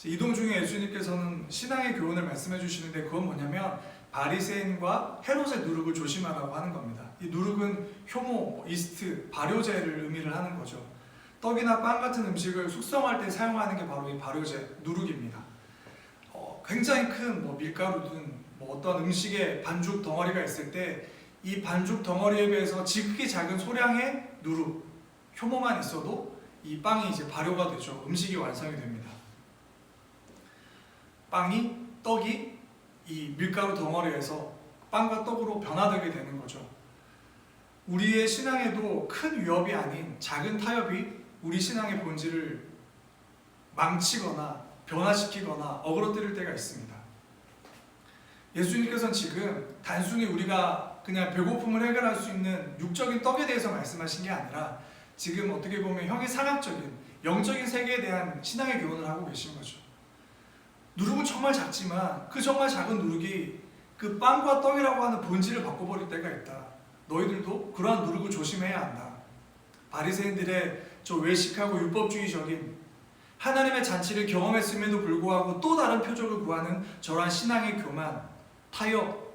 이동 중에 예수님께서는 신앙의 교훈을 말씀해 주시는데 그건 뭐냐면 바리새인과 헤롯의 누룩을 조심하라고 하는 겁니다. 이 누룩은 효모, 이스트, 발효제를 의미를 하는 거죠. 떡이나 빵 같은 음식을 숙성할 때 사용하는 게 바로 이 발효제, 누룩입니다. 굉장히 큰 밀가루든 어떤 음식에 반죽 덩어리가 있을 때 이 반죽 덩어리에 비해서 지극히 작은 소량의 누룩, 효모만 있어도 이 빵이 이제 발효가 되죠. 음식이 완성이 됩니다. 떡이 이 밀가루 덩어리에서 빵과 떡으로 변화되게 되는 거죠. 우리의 신앙에도 큰 위협이 아닌 작은 타협이 우리 신앙의 본질을 망치거나 변화시키거나 어그러뜨릴 때가 있습니다. 예수님께서는 지금 단순히 우리가 그냥 배고픔을 해결할 수 있는 육적인 떡에 대해서 말씀하신 게 아니라 지금 어떻게 보면 형이상학적인 영적인 세계에 대한 신앙의 교훈을 하고 계신 거죠. 누룩은 정말 작지만 그 정말 작은 누룩이 그 빵과 떡이라고 하는 본질을 바꿔버릴 때가 있다. 너희들도 그러한 누룩을 조심해야 한다. 바리새인들의 저 외식하고 율법주의적인 하나님의 잔치를 경험했음에도 불구하고 또 다른 표적을 구하는 저러한 신앙의 교만, 타협,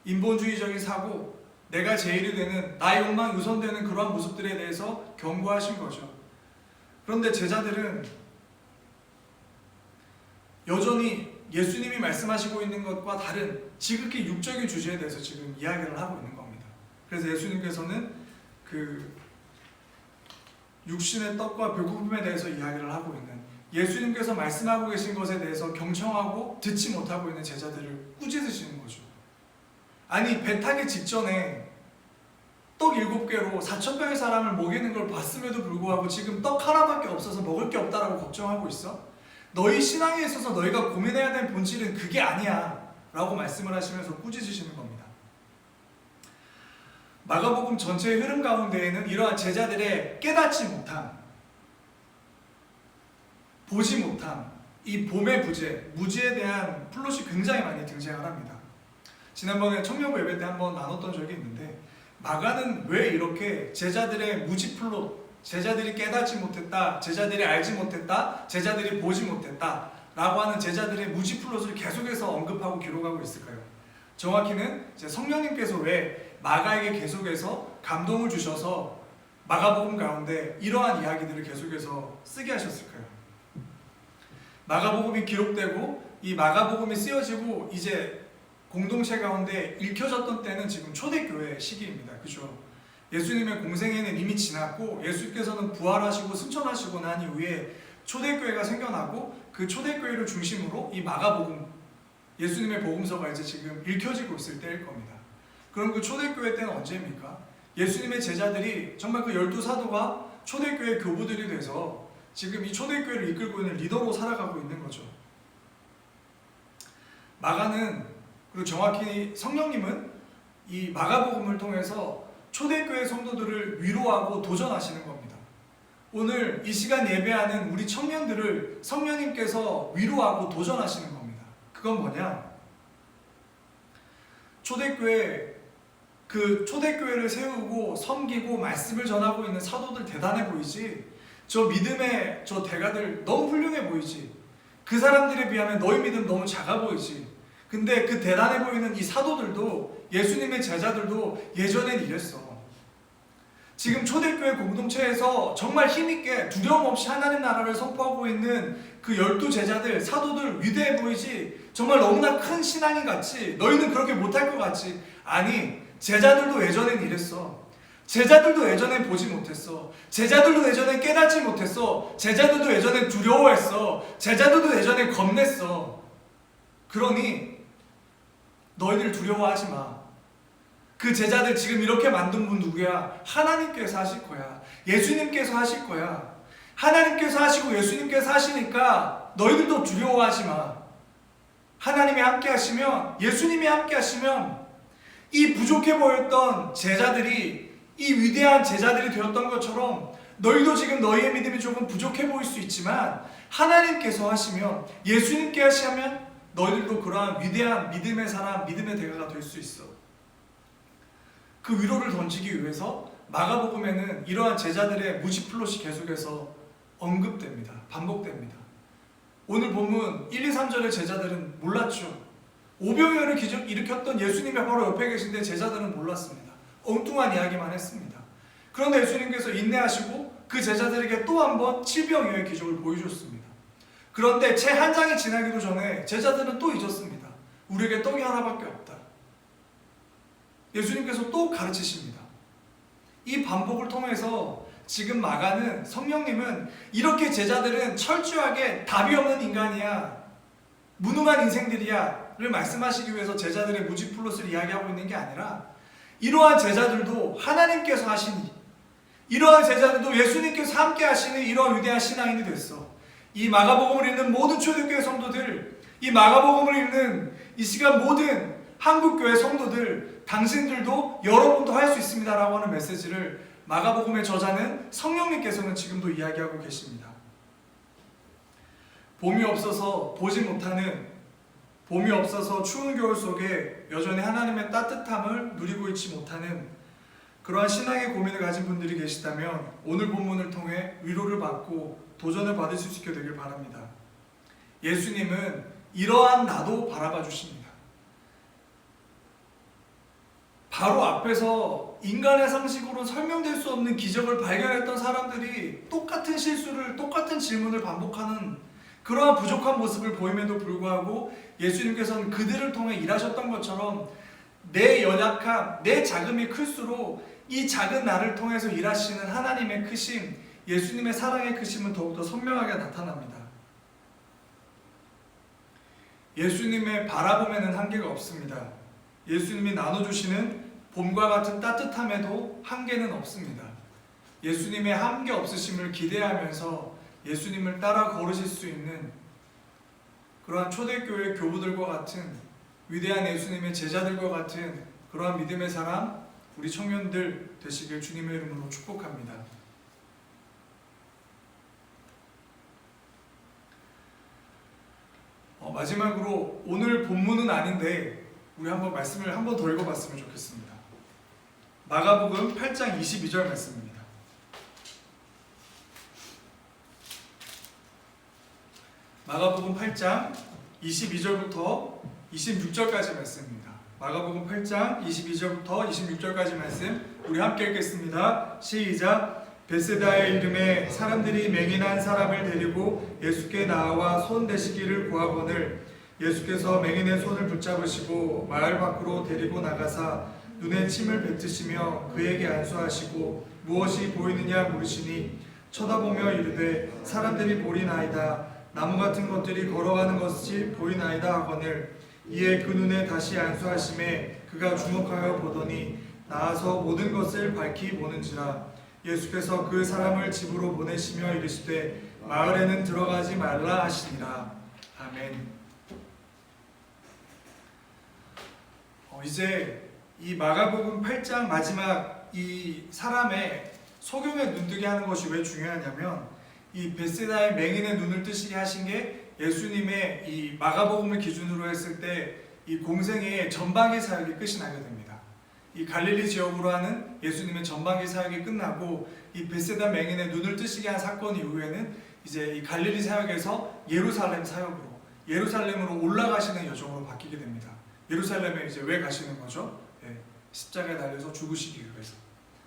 인본주의적인 사고, 내가 제일이 되는 나의 욕망이 우선되는 그러한 모습들에 대해서 경고하신 거죠. 그런데 제자들은 여전히 예수님이 말씀하시고 있는 것과 다른 지극히 육적인 주제에 대해서 지금 이야기를 하고 있는 겁니다. 그래서 예수님께서는 그 육신의 떡과 배고픔에 대해서 이야기를 하고 있는, 예수님께서 말씀하고 계신 것에 대해서 경청하고 듣지 못하고 있는 제자들을 꾸짖으시는 거죠. 아니, 배 타기 직전에 떡 7개로 4,000명의 사람을 먹이는 걸 봤음에도 불구하고 지금 떡 하나밖에 없어서 먹을 게 없다라고 걱정하고 있어? 너희 신앙에 있어서 너희가 고민해야 될 본질은 그게 아니야 라고 말씀을 하시면서 꾸짖으시는 겁니다. 마가복음 전체의 흐름 가운데에는 이러한 제자들의 깨닫지 못함, 보지 못함, 이 봄의 부재, 무지에 대한 플롯이 굉장히 많이 등장을 합니다. 지난번에 청년부 예배 때 한번 나눴던 적이 있는데 마가는 왜 이렇게 제자들의 무지 플롯, 제자들이 깨닫지 못했다, 제자들이 알지 못했다, 제자들이 보지 못했다 라고 하는 제자들의 무지 플롯을 계속해서 언급하고 기록하고 있을까요? 정확히는 성령님께서 왜 마가에게 계속해서 감동을 주셔서 마가복음 가운데 이러한 이야기들을 계속해서 쓰게 하셨을까요? 마가복음이 기록되고 이 마가복음이 쓰여지고 이제 공동체 가운데 읽혀졌던 때는 지금 초대교회 시기입니다. 그죠? 예수님의 공생애는 이미 지났고 예수께서는 부활하시고 승천하시고 난 이후에 초대교회가 생겨나고 그 초대교회를 중심으로 이 마가복음, 예수님의 복음서가 이제 지금 읽혀지고 있을 때일 겁니다. 그럼 그 초대교회 때는 언제입니까? 예수님의 제자들이 정말 그 12사도가 초대교회 교부들이 돼서 지금 이 초대교회를 이끌고 있는 리더로 살아가고 있는 거죠. 마가는, 그리고 정확히 성령님은 이 마가복음을 통해서 초대교회 성도들을 위로하고 도전하시는 겁니다. 오늘 이 시간 예배하는 우리 청년들을 성령님께서 위로하고 도전하시는 겁니다. 그건 뭐냐? 초대교회를 세우고 섬기고 말씀을 전하고 있는 사도들 대단해 보이지? 저 믿음의 저 대가들 너무 훌륭해 보이지? 그 사람들에 비하면 너희 믿음 너무 작아 보이지? 근데 그 대단해 보이는 이 사도들도, 예수님의 제자들도 예전엔 이랬어. 지금 초대교회 공동체에서 정말 힘있게 두려움 없이 하나님 나라를 선포하고 있는 그 12 제자들, 사도들 위대해 보이지? 정말 너무나 큰 신앙인 같이, 너희는 그렇게 못할 것 같지? 아니, 제자들도 예전엔 이랬어. 제자들도 예전엔 보지 못했어. 제자들도 예전엔 깨닫지 못했어. 제자들도 예전엔 두려워했어. 제자들도 예전엔 겁냈어. 그러니 너희들 두려워하지 마. 그 제자들 지금 이렇게 만든 분 누구야? 하나님께서 하실 거야. 예수님께서 하실 거야. 하나님께서 하시고 예수님께서 하시니까 너희들도 두려워하지 마. 하나님이 함께 하시면, 예수님이 함께 하시면 이 부족해 보였던 제자들이 이 위대한 제자들이 되었던 것처럼 너희도 지금 너희의 믿음이 조금 부족해 보일 수 있지만 하나님께서 하시면, 예수님께 하시면 너희들도 그러한 위대한 믿음의 사람, 믿음의 대가가 될 수 있어. 그 위로를 던지기 위해서 마가복음에는 이러한 제자들의 무지플롯이 계속해서 언급됩니다. 반복됩니다. 오늘 본문 1, 2, 3절의 제자들은 몰랐죠. 오병이어를 일으켰던 예수님이 바로 옆에 계신데 제자들은 몰랐습니다. 엉뚱한 이야기만 했습니다. 그런데 예수님께서 인내하시고 그 제자들에게 또 한 번 칠병이어의 기적을 보여줬습니다. 그런데 채 한 장이 지나기도 전에 제자들은 또 잊었습니다. 우리에게 떡이 하나밖에 없다. 예수님께서 또 가르치십니다. 이 반복을 통해서 지금 마가는, 성령님은 이렇게 제자들은 철저하게 답이 없는 인간이야, 무능한 인생들이야 를 말씀하시기 위해서 제자들의 무지플롯을 이야기하고 있는 게 아니라, 이러한 제자들도 하나님께서 하시니, 이러한 제자들도 예수님께서 함께 하시는 이러한 위대한 신앙인이 됐어. 이 마가복음을 읽는 모든 초대교회 성도들, 이 마가복음을 읽는 이 시간 모든 한국교회 성도들, 당신들도 여러분도 할 수 있습니다 라고 하는 메시지를 마가복음의 저자는, 성령님께서는 지금도 이야기하고 계십니다. 봄이 없어서 보지 못하는, 봄이 없어서 추운 겨울 속에 여전히 하나님의 따뜻함을 누리고 있지 못하는 그러한 신앙의 고민을 가진 분들이 계시다면 오늘 본문을 통해 위로를 받고 도전을 받을 수 있게 되길 바랍니다. 예수님은 이러한 나도 바라봐 주십니다. 바로 앞에서 인간의 상식으로 설명될 수 없는 기적을 발견했던 사람들이 똑같은 실수를, 똑같은 질문을 반복하는 그러한 부족한 모습을 보임에도 불구하고 예수님께서는 그들을 통해 일하셨던 것처럼 내 연약함, 내 자금이 클수록 이 작은 나를 통해서 일하시는 하나님의 크심, 예수님의 사랑의 크심은 더욱더 선명하게 나타납니다. 예수님의 바라봄에는 한계가 없습니다. 예수님이 나눠주시는 봄과 같은 따뜻함에도 한계는 없습니다. 예수님의 한계 없으심을 기대하면서 예수님을 따라 걸으실 수 있는 그러한 초대교회 교부들과 같은 위대한 예수님의 제자들과 같은 그러한 믿음의 사람, 우리 청년들 되시길 주님의 이름으로 축복합니다. 마지막으로 오늘 본문은 아닌데 우리 한번 말씀을 한 번 더 읽어봤으면 좋겠습니다. 마가복음 8장 22절 말씀입니다. 마가복음 8장 22절부터 26절까지 말씀입니다. 마가복음 8장 22절부터 26절까지 말씀 우리 함께 읽겠습니다. 시작. 베세다의 이름에 사람들이 맹인한 사람을 데리고 예수께 나와 손 대시기를 구하거늘 예수께서 맹인의 손을 붙잡으시고 마을 밖으로 데리고 나가사 눈에 침을 뱉으시며 그에게 안수하시고 무엇이 보이느냐 물으시니 쳐다보며 이르되 사람들이 보리나이다. 나무 같은 것들이 걸어가는 것이 보이나이다 하거늘 이에 그 눈에 다시 안수하심에 그가 주목하여 보더니 나아서 모든 것을 밝히 보는지라. 예수께서 그 사람을 집으로 보내시며 이르시되 마을에는 들어가지 말라 하시니라. 아멘. 이제 이 마가복음 8장 마지막 이 사람의 소경에 눈뜨게 하는 것이 왜 중요하냐면 이 벳세다의 맹인의 눈을 뜨시게 하신 게 예수님의 이 마가복음을 기준으로 했을 때 이 공생애의 전방위 사역이 끝이 나게 됩니다. 이 갈릴리 지역으로 하는 예수님의 전방위 사역이 끝나고 이 베세다 맹인의 눈을 뜨시게 한 사건 이후에는 이제 이 갈릴리 사역에서 예루살렘 사역으로 예루살렘으로 올라가시는 여정으로 바뀌게 됩니다. 예루살렘에 이제 왜 가시는 거죠? 십자가에 달려서 죽으시기 위해서.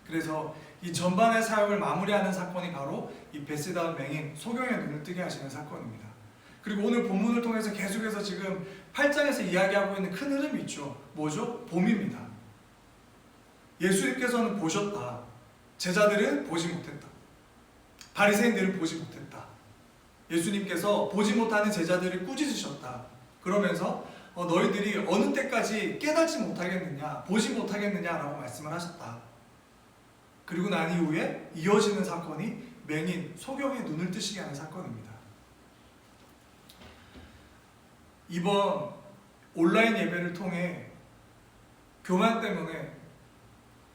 그래서 이 전반의 사역을 마무리하는 사건이 바로 이 베세다 맹인 소경의 눈을 뜨게 하시는 사건입니다. 그리고 오늘 본문을 통해서 계속해서 지금 8장에서 이야기하고 있는 큰 흐름이 있죠. 뭐죠? 봄입니다. 예수님께서는 보셨다. 제자들은 보지 못했다. 바리새인들은 보지 못했다. 예수님께서 보지 못하는 제자들을 꾸짖으셨다. 그러면서 너희들이 어느 때까지 깨닫지 못하겠느냐, 보지 못하겠느냐라고 말씀을 하셨다. 그리고 난 이후에 이어지는 사건이 맹인 소경의 눈을 뜨시게 하는 사건입니다. 이번 온라인 예배를 통해 교만 때문에,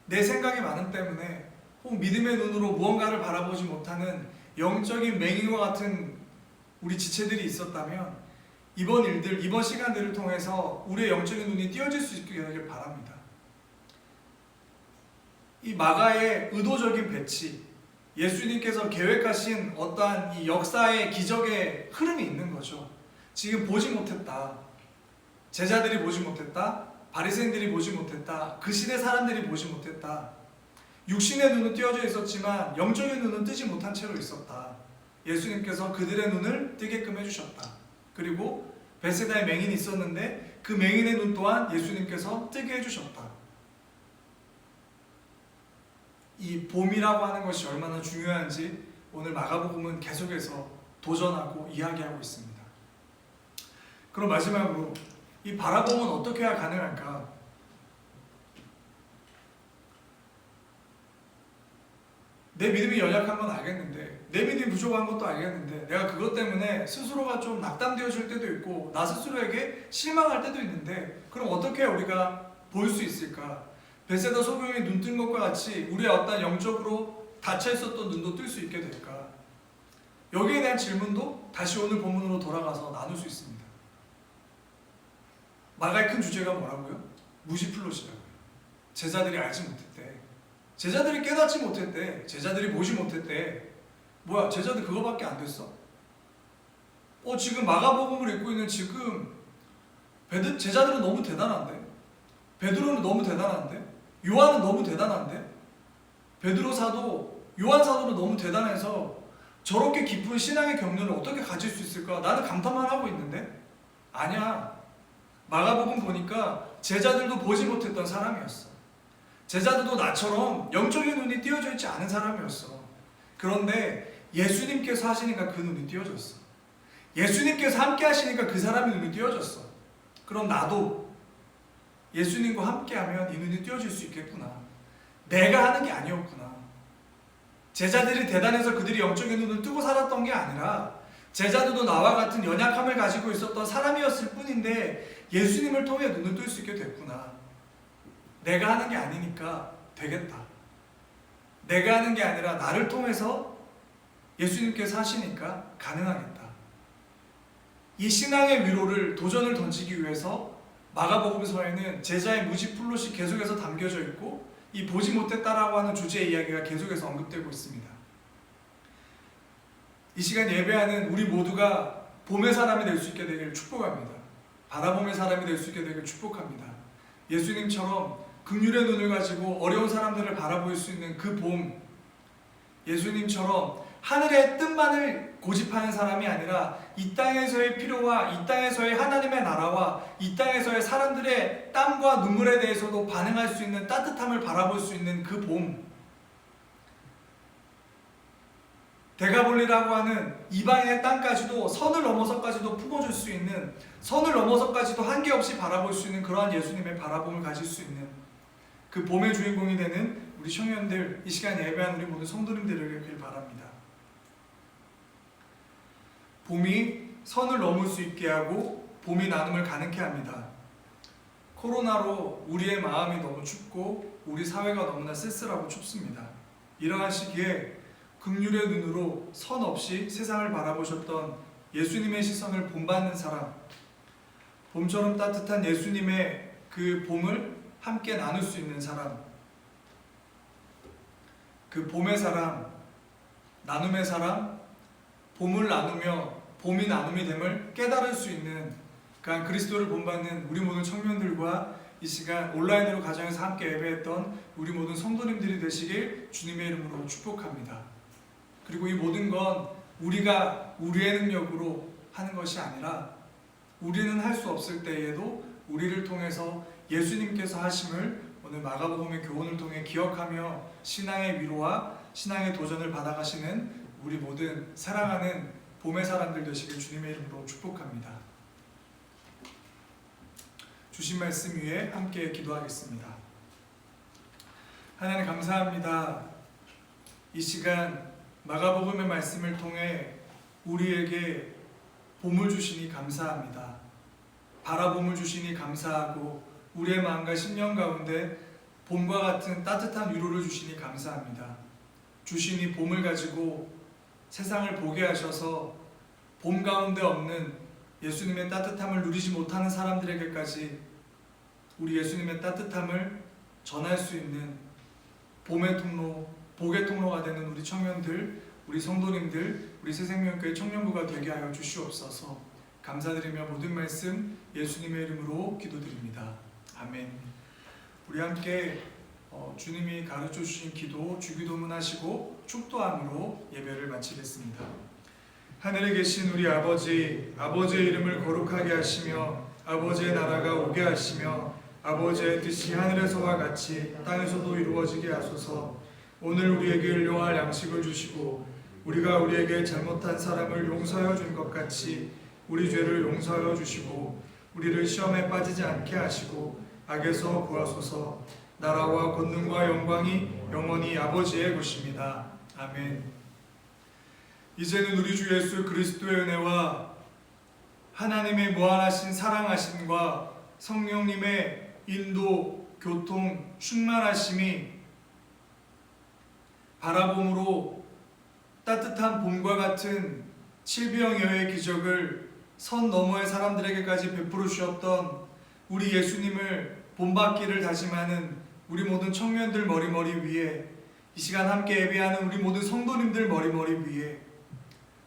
내 생각이 많음 때문에, 혹 믿음의 눈으로 무언가를 바라보지 못하는 영적인 맹인과 같은 우리 지체들이 있었다면 이번 일들, 이번 시간들을 통해서 우리의 영적인 눈이 띄어질 수 있게 되길 바랍니다. 이 마가의 의도적인 배치, 예수님께서 계획하신 어떠한 이 역사의 기적의 흐름이 있는 거죠. 지금 보지 못했다. 제자들이 보지 못했다. 바리새인들이 보지 못했다. 그 시대 사람들이 보지 못했다. 육신의 눈은 띄어져 있었지만 영적인 눈은 뜨지 못한 채로 있었다. 예수님께서 그들의 눈을 뜨게끔 해주셨다. 그리고 베세다에 맹인이 있었는데 그 맹인의 눈 또한 예수님께서 뜨게 해주셨다. 이 봄이라고 하는 것이 얼마나 중요한지 오늘 마가복음은 계속해서 도전하고 이야기하고 있습니다. 그럼 마지막으로 이 바라봄은 어떻게 해야 가능할까? 내 믿음이 연약한 건 알겠는데, 내 믿음이 부족한 것도 알겠는데, 내가 그것 때문에 스스로가 좀 낙담되어질 때도 있고 나 스스로에게 실망할 때도 있는데, 그럼 어떻게 우리가 볼 수 있을까? 베세다 소경이 눈 뜬 것과 같이 우리의 어떤 영적으로 닫혀 있었던 눈도 뜰 수 있게 될까? 여기에 대한 질문도 다시 오늘 본문으로 돌아가서 나눌 수 있습니다. 마가의 큰 주제가 뭐라고요? 무시플롯이라고요. 제자들이 알지 못했대. 제자들이 깨닫지 못했대. 제자들이 보지 못했대. 뭐야, 제자들 그거밖에 안 됐어? 지금 마가복음을 읽고 있는 지금 제자들은 너무 대단한데? 베드로는 너무 대단한데? 요한은 너무 대단한데? 베드로 사도, 요한 사도는 너무 대단해서 저렇게 깊은 신앙의 경륜을 어떻게 가질 수 있을까? 나는 감탄만 하고 있는데? 아니야. 마가복음 보니까 제자들도 보지 못했던 사람이었어. 제자들도 나처럼 영적인 눈이 띄어져 있지 않은 사람이었어. 그런데 예수님께서 하시니까 그 눈이 띄어졌어. 예수님께서 함께 하시니까 그 사람의 눈이 띄어졌어. 그럼 나도 예수님과 함께하면 이 눈이 띄어질 수 있겠구나. 내가 하는 게 아니었구나. 제자들이 대단해서 그들이 영적인 눈을 뜨고 살았던 게 아니라 제자들도 나와 같은 연약함을 가지고 있었던 사람이었을 뿐인데 예수님을 통해 눈을 뜰 수 있게 됐구나. 내가 하는 게 아니니까 되겠다. 내가 하는 게 아니라 나를 통해서 예수님께서 하시니까 가능하겠다. 이 신앙의 위로를, 도전을 던지기 위해서 마가복음서에는 제자의 무시플롯이 계속해서 담겨져 있고 이 보지 못했다라고 하는 주제의 이야기가 계속해서 언급되고 있습니다. 이 시간 예배하는 우리 모두가 봄의 사람이 될 수 있게 되기를 축복합니다. 바라봄의 사람이 될 수 있게 되기를 축복합니다. 예수님처럼 긍휼의 눈을 가지고 어려운 사람들을 바라볼 수 있는 그 봄, 예수님처럼 하늘의 뜻만을 고집하는 사람이 아니라 이 땅에서의 필요와 이 땅에서의 하나님의 나라와 이 땅에서의 사람들의 땀과 눈물에 대해서도 반응할 수 있는 따뜻함을 바라볼 수 있는 그 봄, 데가볼리라고 하는 이방인의 땅까지도 선을 넘어서까지도 품어줄 수 있는, 선을 넘어서까지도 한계없이 바라볼 수 있는 그러한 예수님의 바라봄을 가질 수 있는 그 봄의 주인공이 되는 우리 청년들, 이 시간 예배하는 우리 모든 성도님들에게 되길 바랍니다. 봄이 선을 넘을 수 있게 하고 봄이 나눔을 가능케 합니다. 코로나로 우리의 마음이 너무 춥고 우리 사회가 너무나 쓸쓸하고 춥습니다. 이러한 시기에 긍휼의 눈으로 선 없이 세상을 바라보셨던 예수님의 시선을 본받는 사람, 봄처럼 따뜻한 예수님의 그 봄을 함께 나눌 수 있는 사람, 그 봄의 사람, 나눔의 사람, 봄을 나누며 봄이 나눔이 됨을 깨달을 수 있는 그러니까 그리스도를 본받는 우리 모든 청년들과 이 시간 온라인으로 가정에서 함께 예배했던 우리 모든 성도님들이 되시길 주님의 이름으로 축복합니다. 그리고 이 모든 건 우리가 우리의 능력으로 하는 것이 아니라 우리는 할 수 없을 때에도 우리를 통해서 예수님께서 하심을 오늘 마가복음의 교훈을 통해 기억하며 신앙의 위로와 신앙의 도전을 받아가시는 우리 모든 사랑하는 봄의 사람들 되시길 주님의 이름으로 축복합니다. 주신 말씀 위에 함께 기도하겠습니다. 하나님 감사합니다. 이 시간 마가복음의 말씀을 통해 우리에게 봄을 주시니 감사합니다. 바라봄을 주시니 감사하고 우리의 마음과 심령 가운데 봄과 같은 따뜻한 위로를 주시니 감사합니다. 주시니 봄을 가지고 세상을 보게 하셔서 봄 가운데 없는 예수님의 따뜻함을 누리지 못하는 사람들에게까지 우리 예수님의 따뜻함을 전할 수 있는 봄의 통로, 복의 통로가 되는 우리 청년들, 우리 성도님들, 우리 새생명교회 청년부가 되게 하여 주시옵소서. 감사드리며 모든 말씀 예수님의 이름으로 기도드립니다. 아멘. 우리 함께 주님이 가르쳐 주신 기도, 주기도문 하시고 축도함으로 예배를 마치겠습니다. 하늘에 계신 우리 아버지, 아버지의 이름을 거룩하게 하시며 아버지의 나라가 오게 하시며 아버지의 뜻이 하늘에서와 같이 땅에서도 이루어지게 하소서. 오늘 우리에게 일용할 양식을 주시고 우리가 우리에게 잘못한 사람을 용서하여 준 것 같이 우리 죄를 용서하여 주시고 우리를 시험에 빠지지 않게 하시고 악에서 구하소서. 나라와 권능과 영광이 영원히 아버지의 것입니다. 아멘. 이제는 우리 주 예수 그리스도의 은혜와 하나님의 무한하신 사랑하심과 성령님의 인도, 교통, 충만하심이 바라봄으로 따뜻한 봄과 같은 칠비영여의 기적을 선 너머의 사람들에게까지 베풀어 주셨던 우리 예수님을 본받기를 다짐하는 우리 모든 청년들 머리머리 위에 이 시간 함께 예배하는 우리 모든 성도님들 머리머리 위에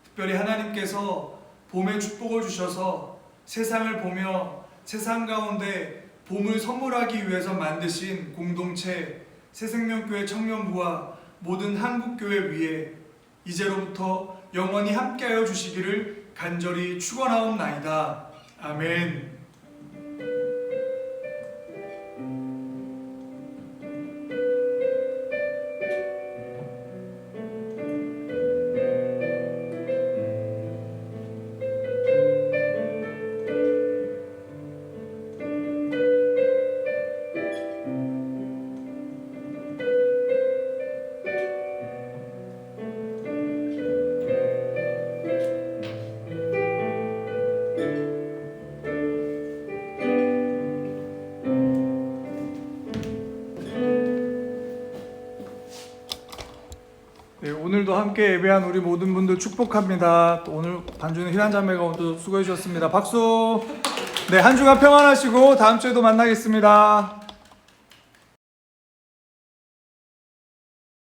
특별히 하나님께서 봄의 축복을 주셔서 세상을 보며 세상 가운데 봄을 선물하기 위해서 만드신 공동체 새생명교회 청년부와 모든 한국교회 위에 이제로부터 영원히 함께하여 주시기를 간절히 축원하옵나이다. 아멘. 네, 오늘도 함께 예배한 우리 모든 분들 축복합니다. 또 오늘 반주는 희란 자매가 오늘 수고해 주셨습니다. 박수. 네, 한 주간 평안하시고 다음 주에도 만나겠습니다.